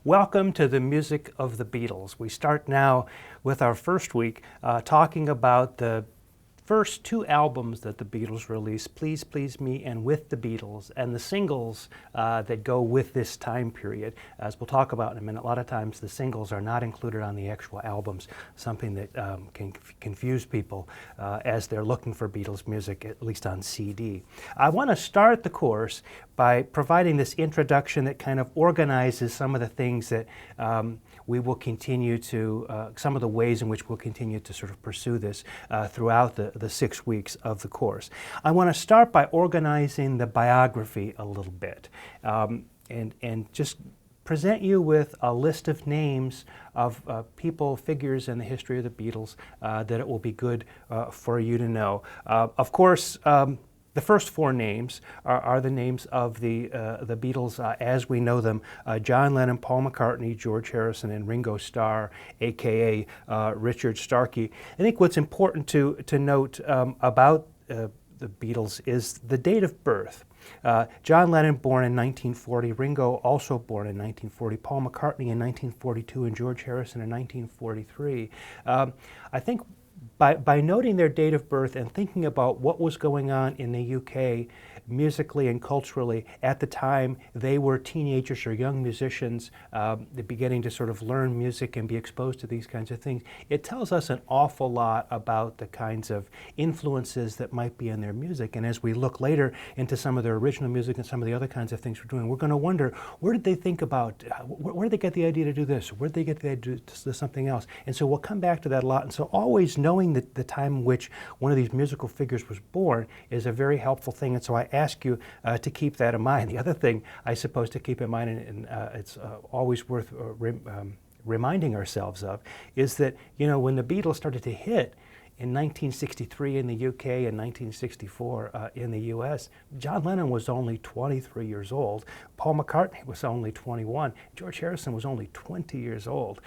Welcome to the Music of the Beatles. We start now with our first week talking about the first two albums that the Beatles released, Please Please Me and With the Beatles, and the singles that go with this time period. As we'll talk about in a minute, a lot of times the singles are not included on the actual albums, something that can confuse people as they're looking for Beatles music, at least on CD. I want to start the course by providing this introduction that kind of organizes some of the things that we will continue to, some of the ways in which we'll continue to sort of pursue this throughout the 6 weeks of the course. I want to start by organizing the biography a little bit and just present you with a list of names of people, figures in the history of the Beatles that it will be good for you to know. Of course, the first four names are the names of the Beatles as we know them: John Lennon, Paul McCartney, George Harrison, and Ringo Starr, a.k.a. Richard Starkey. I think what's important to note about the Beatles is the date of birth. John Lennon born in 1940, Ringo also born in 1940, Paul McCartney in 1942, and George Harrison in 1943. I think by noting their date of birth and thinking about what was going on in the UK musically and culturally at the time they were teenagers or young musicians beginning to sort of learn music and be exposed to these kinds of things, it tells us an awful lot about the kinds of influences that might be in their music. And as we look later into some of their original music and some of the other kinds of things we're doing, we're going to wonder, where did they think about, where did they get the idea to do this? Where did they get the idea to do something else? And so we'll come back to that a lot. And so always knowing the time in which one of these musical figures was born is a very helpful thing. And so I ask you to keep that in mind. The other thing I suppose to keep in mind, and it's always worth reminding ourselves of, is that, you know, when the Beatles started to hit in 1963 in the UK and 1964 in the US, John Lennon was only 23 years old, Paul McCartney was only 21, George Harrison was only 20 years old.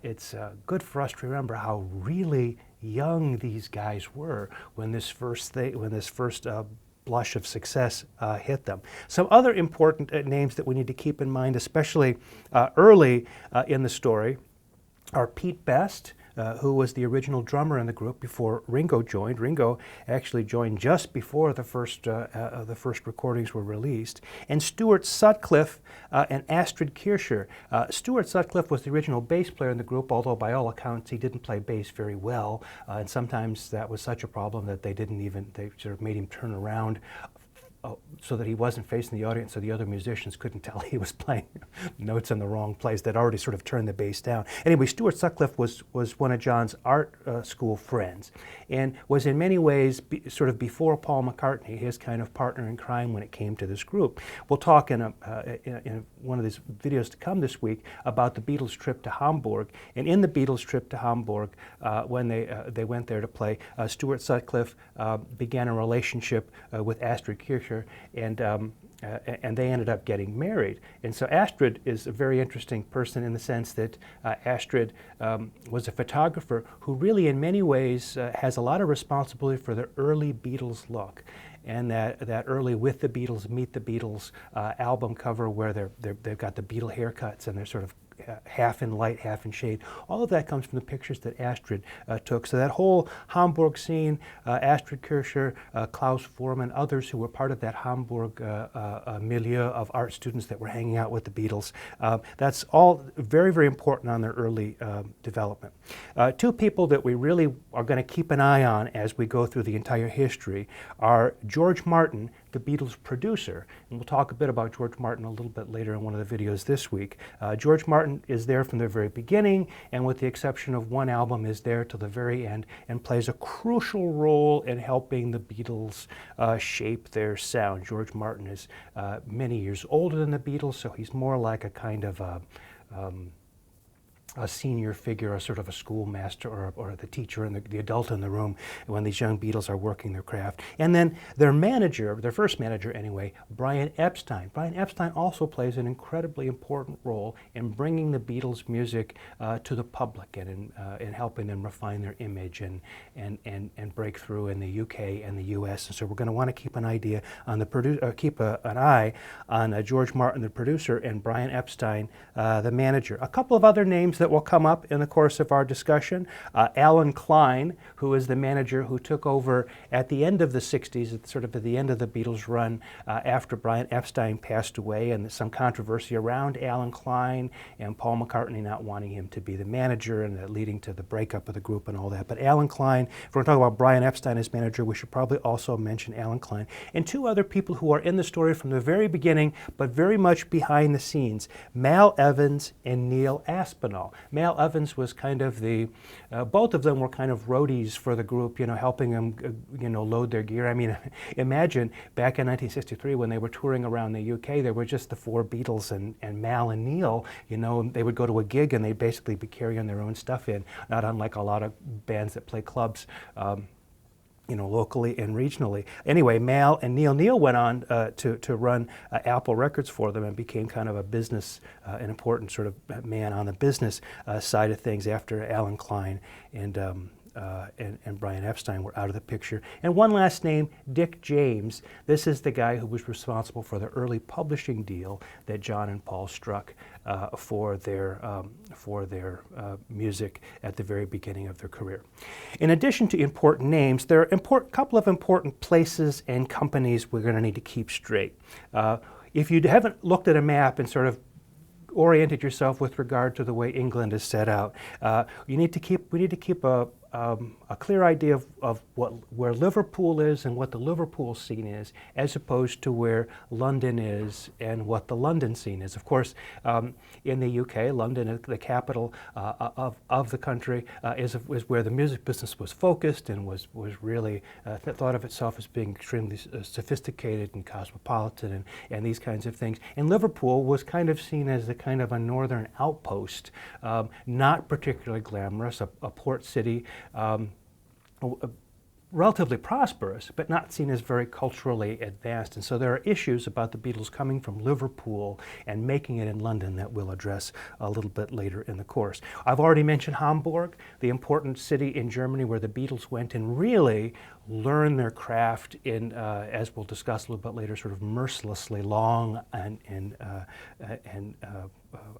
It's good for us to remember how really young these guys were when this first blush of success hit them. Some other important names that we need to keep in mind, especially early in the story, are Pete Best, who was the original drummer in the group before Ringo joined. Ringo actually joined just before the first recordings were released. And Stuart Sutcliffe and Astrid Kircher. Stuart Sutcliffe was the original bass player in the group, although by all accounts he didn't play bass very well. And sometimes that was such a problem that they sort of made him turn around so that he wasn't facing the audience, so the other musicians couldn't tell he was playing notes in the wrong place. They'd already sort of turned the bass down. Anyway, Stuart Sutcliffe was one of John's art school friends and was in many ways sort of before Paul McCartney, his kind of partner in crime when it came to this group. We'll talk in one of these videos to come this week about the Beatles' trip to Hamburg. And in the Beatles' trip to Hamburg, when they went there to play, Stuart Sutcliffe began a relationship with Astrid Kircher, and they ended up getting married. And so Astrid is a very interesting person in the sense that Astrid was a photographer who really in many ways has a lot of responsibility for the early Beatles look. And that early With the Beatles, Meet the Beatles album cover where they've got the Beatle haircuts and they're sort of half in light, half in shade. All of that comes from the pictures that Astrid took. So that whole Hamburg scene, Astrid Kircher, Klaus Voormann, others who were part of that Hamburg milieu of art students that were hanging out with the Beatles, that's all very, very important on their early development. Two people that we really are going to keep an eye on as we go through the entire history are George Martin, the Beatles' producer. And we'll talk a bit about George Martin a little bit later in one of the videos this week. George Martin is there from the very beginning, and with the exception of one album, is there till the very end and plays a crucial role in helping the Beatles shape their sound. George Martin is many years older than the Beatles, so he's more like a kind of a senior figure, a sort of a schoolmaster or the teacher and the adult in the room when these young Beatles are working their craft. And then their manager, their first manager anyway, Brian Epstein. Brian Epstein also plays an incredibly important role in bringing the Beatles' music to the public and in helping them refine their image and break through in the UK and the US. And so we're going to want to keep an idea on the an eye on George Martin, the producer, and Brian Epstein, the manager. A couple of other names that will come up in the course of our discussion. Alan Klein, who is the manager who took over at the end of the 60s, sort of at the end of the Beatles run after Brian Epstein passed away, and some controversy around Alan Klein and Paul McCartney not wanting him to be the manager and leading to the breakup of the group and all that. But Alan Klein, if we're going to talk about Brian Epstein as manager, we should probably also mention Alan Klein. And two other people who are in the story from the very beginning, but very much behind the scenes, Mal Evans and Neil Aspinall. Mal Evans was kind of both of them were kind of roadies for the group, helping them, load their gear. I mean, imagine back in 1963 when they were touring around the UK, there were just the four Beatles and Mal and Neil, they would go to a gig and they'd basically be carrying their own stuff in, not unlike a lot of bands that play clubs. Locally and regionally. Anyway, Mal and Neil went on to run Apple Records for them and became kind of a business, an important sort of man on the business side of things after Alan Klein and Brian Epstein were out of the picture. And one last name, Dick James. This is the guy who was responsible for the early publishing deal that John and Paul struck for their music at the very beginning of their career. In addition to important names, there are a couple of important places and companies we're going to need to keep straight. If you haven't looked at a map and sort of oriented yourself with regard to the way England is set out, we need to keep a clear idea of where Liverpool is and what the Liverpool scene is, as opposed to where London is and what the London scene is. Of course, in the UK, London, the capital of the country, is where the music business was focused and was really thought of itself as being extremely sophisticated and cosmopolitan and these kinds of things. And Liverpool was kind of seen as a kind of a northern outpost, not particularly glamorous, a port city, relatively prosperous, but not seen as very culturally advanced. And so there are issues about the Beatles coming from Liverpool and making it in London that we'll address a little bit later in the course. I've already mentioned Hamburg, the important city in Germany where the Beatles went and really learned their craft in, as we'll discuss a little bit later, sort of mercilessly long and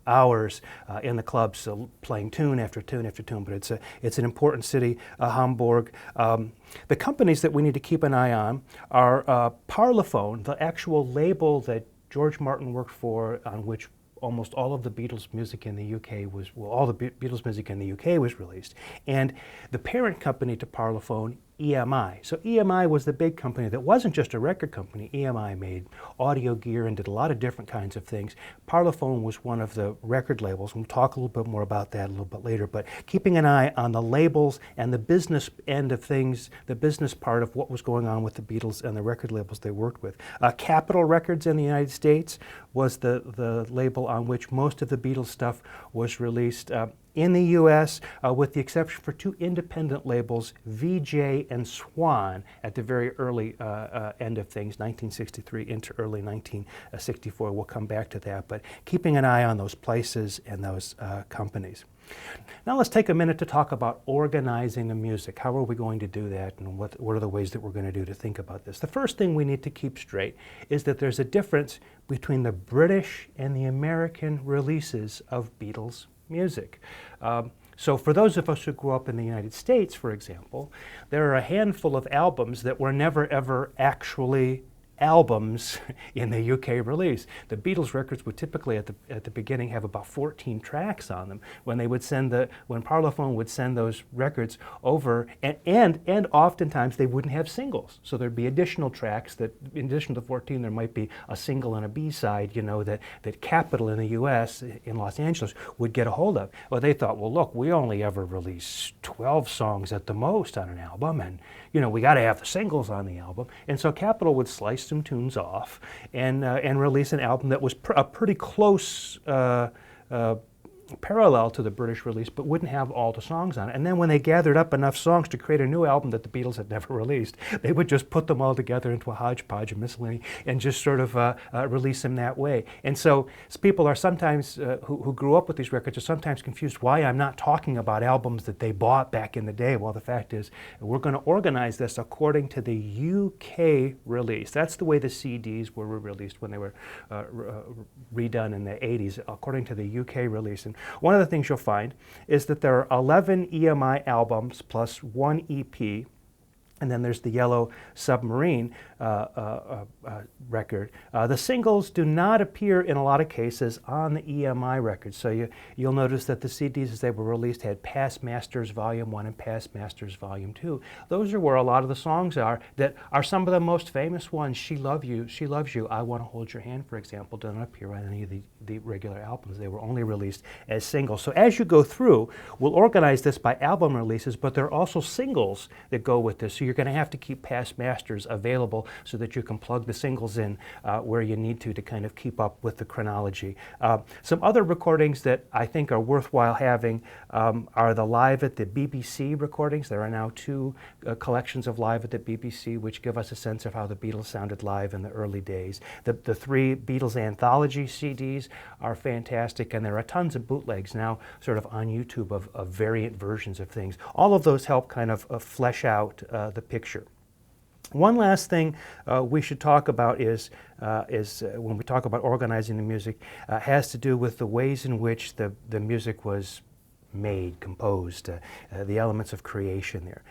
hours in the clubs, playing tune after tune after tune. But it's an important city, Hamburg. The companies that we need to keep an eye on are Parlophone, the actual label that George Martin worked for, on which almost all of the Beatles music in the UK was, all the Beatles music in the UK was released, and the parent company to Parlophone, EMI. So EMI was the big company that wasn't just a record company. EMI made audio gear and did a lot of different kinds of things. Parlophone was one of the record labels. We'll talk a little bit more about that a little bit later, but keeping an eye on the labels and the business end of things, the business part of what was going on with the Beatles and the record labels they worked with. Capitol Records in the United States was the label on which most of the Beatles stuff was released. In the U.S., with the exception for two independent labels, VJ and Swan, at the very early end of things, 1963 into early 1964. We'll come back to that, but keeping an eye on those places and those companies. Now let's take a minute to talk about organizing the music. How are we going to do that, and what are the ways that we're going to do to think about this? The first thing we need to keep straight is that there's a difference between the British and the American releases of Beatles music. So for those of us who grew up in the United States, for example, there are a handful of albums that were never ever actually albums in the UK release. The Beatles records would typically at the beginning have about 14 tracks on them. When Parlophone would send those records over, and oftentimes they wouldn't have singles. So there'd be additional tracks that, in addition to the 14, there might be a single and a B-side, that Capitol in the US, in Los Angeles, would get a hold of. Well, they thought, well, look, we only ever release 12 songs at the most on an album, and we got to have the singles on the album. And so Capitol would slice some tunes off and release an album that was a pretty close parallel to the British release, but wouldn't have all the songs on it. And then when they gathered up enough songs to create a new album that the Beatles had never released, they would just put them all together into a hodgepodge of miscellany and just sort of release them that way. And so people are sometimes, who grew up with these records, are sometimes confused why I'm not talking about albums that they bought back in the day. Well, the fact is, we're going to organize this according to the UK release. That's the way the CDs were released when they were redone in the 80s, according to the UK release. And one of the things you'll find is that there are 11 EMI albums plus one EP, and then there's the Yellow Submarine record. The singles do not appear in a lot of cases on the EMI records. So you'll notice that the CDs as they were released had Past Masters Volume 1 and Past Masters Volume 2. Those are where a lot of the songs are that are some of the most famous ones. She Loves You, I Want to Hold Your Hand, for example, don't appear on any of the regular albums. They were only released as singles. So as you go through, we'll organize this by album releases, but there are also singles that go with this. So you're going to have to keep Past Masters available so that you can plug the singles in where you need to kind of keep up with the chronology. Some other recordings that I think are worthwhile having are the Live at the BBC recordings. There are now two collections of Live at the BBC which give us a sense of how the Beatles sounded live in the early days. The three Beatles anthology CDs are fantastic, and there are tons of bootlegs now sort of on YouTube of variant versions of things. All of those help kind of flesh out the picture. One last thing we should talk about is when we talk about organizing the music, has to do with the ways in which the music was made, composed, the elements of creation there.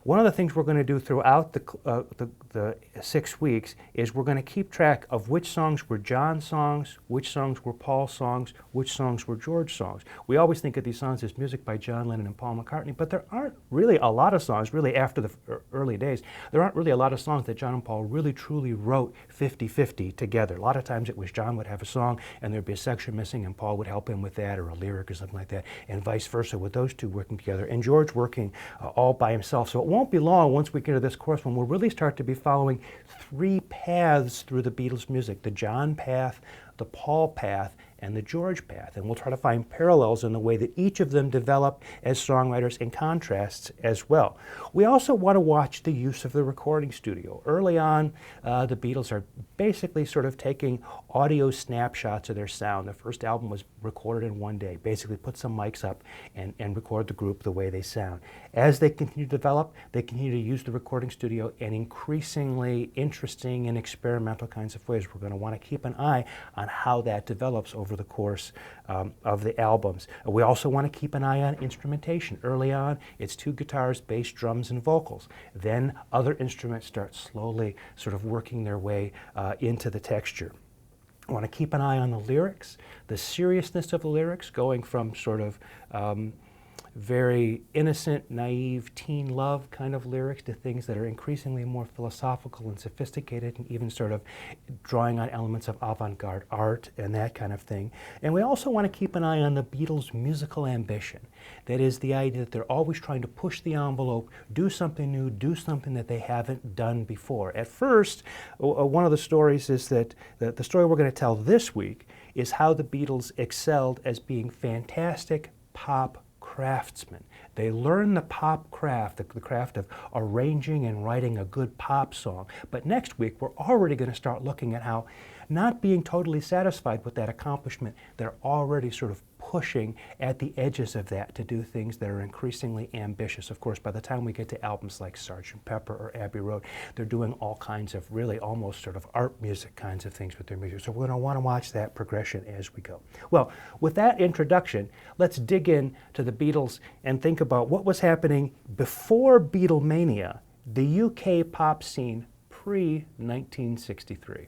One of the things we're going to do throughout the 6 weeks is we're going to keep track of which songs were John's songs, which songs were Paul's songs, which songs were George's songs. We always think of these songs as music by John Lennon and Paul McCartney, but there aren't really a lot of songs, really after the early days, there aren't really a lot of songs that John and Paul really truly wrote 50-50 together. A lot of times it was John would have a song and there'd be a section missing and Paul would help him with that, or a lyric or something like that, and vice versa, with those two working together, and George working all by himself. So it won't be long once we get to this course when we'll really start to be following three paths through the Beatles music: the John path, the Paul path, and the George path. And we'll try to find parallels in the way that each of them develop as songwriters and contrasts as well. We also want to watch the use of the recording studio. Early on, the Beatles are basically sort of taking audio snapshots of their sound. The first album was recorded in one day, basically put some mics up and record the group the way they sound. As they continue to develop, they continue to use the recording studio in increasingly interesting and experimental kinds of ways. We're going to want to keep an eye on how that develops over the course of the albums. We also want to keep an eye on instrumentation. Early on, it's two guitars, bass, drums, and vocals. Then other instruments start slowly sort of working their way into the texture. I want to keep an eye on the lyrics, the seriousness of the lyrics, going from sort of very innocent, naive, teen love kind of lyrics to things that are increasingly more philosophical and sophisticated, and even sort of drawing on elements of avant-garde art and that kind of thing. And we also want to keep an eye on the Beatles' musical ambition. That is the idea that they're always trying to push the envelope, do something new, do something that they haven't done before. At first, one of the stories is that the story we're going to tell this week is how the Beatles excelled as being fantastic pop craftsmen. They learned the pop craft, the craft of arranging and writing a good pop song. But next week, we're already going to start looking at how, not being totally satisfied with that accomplishment, they're already sort of pushing at the edges of that to do things that are increasingly ambitious. Of course, by the time we get to albums like Sgt. Pepper or Abbey Road, they're doing all kinds of really almost sort of art music kinds of things with their music. So we're going to want to watch that progression as we go. Well, with that introduction, let's dig in to the Beatles and think about what was happening before Beatlemania, the UK pop scene pre-1963.